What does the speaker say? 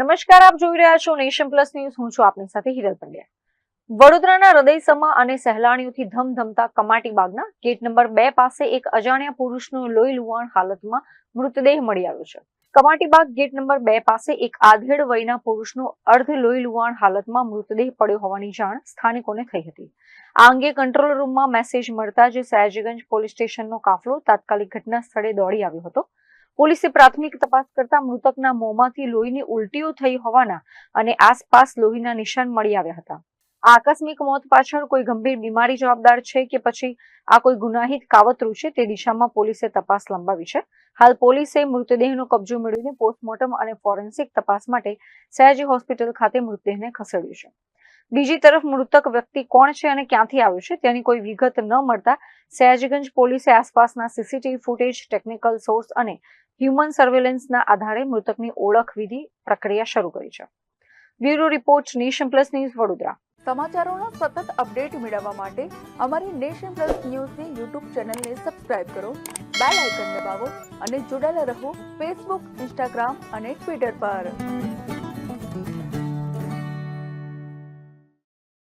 નમસ્કાર, આપ જોઈ રહ્યા છો નેશન પ્લસ ન્યૂઝ. હું છું આપની સાથે હિરલ પંડ્યા. વડોદરાના હૃદયસમા અને સહેલાણીઓથી ધમધમતા કમાટી બાગના ગેટ નંબર 2 પાસે એક અજાણ્યા પુરુષનો લોહી લુહાણ હાલતમાં મૃતદેહ મળી આવ્યો છે. કમાટી બાગ ગેટ નંબર 2 પાસે એક આધેડ વયના પુરુષનો અર્ધ લોહી લુહાણ હાલતમાં મૃતદેહ પડ્યો હોવાની જાણ સ્થાનિકોને થઈ હતી. આ અંગે કંટ્રોલ રૂમમાં મેસેજ મળતા જ સયાજીગંજ પોલીસ સ્ટેશનનો કાફલો તાત્કાલિક ઘટના સ્થળે દોડી આવ્યો હતો. પોલીસે પ્રાથમિક તપાસ કરતા મૃતકના મોંમાંથી લોહીની ઉલટીઓ થઈ હોવાના અને આસપાસ લોહીના નિશાન મળી આવ્યા હતા. આ આકસ્મિક મોત પાછળ કોઈ ગંભીર બીમારી જવાબદાર છે કે પછી આ કોઈ ગુનાહિત કાવતરું છે તે દિશામાં પોલીસે તપાસ લંબાવી છે. હાલ પોલીસે મૃતદેહનો કબજો મેળવીને પોસ્ટમોર્ટમ અને ફોરેન્સિક તપાસ માટે સયાજી હોસ્પિટલ ખાતે મૃતદેહને ખસેડ્યો છે. બીજી તરફ મૃતક વ્યક્તિ કોણ છે અને ક્યાંથી આવ્યો છે તેની કોઈ વિગત ન મળતા સયાજીગંજ પોલીસે આસપાસના CCTV footage, technical source and human સર્વેલન્સના આધારે મૃતકની ઓળખ વિધિ પ્રક્રિયા શરૂ કરી છે. Bureau report, nation plus news, Vadodara. સમાચારોનો સતત અપડેટ મેળવવા માટે અમારી નેશન પ્લસ ન્યૂઝની યુટ્યુબ ચેનલને સબસ્ક્રાઇબ કરો, બેલ આઇકન દબાવો અને જોડાયેલા રહો ફેસબુક, ઇન્સ્ટાગ્રામ અને ટ્વિટર પર.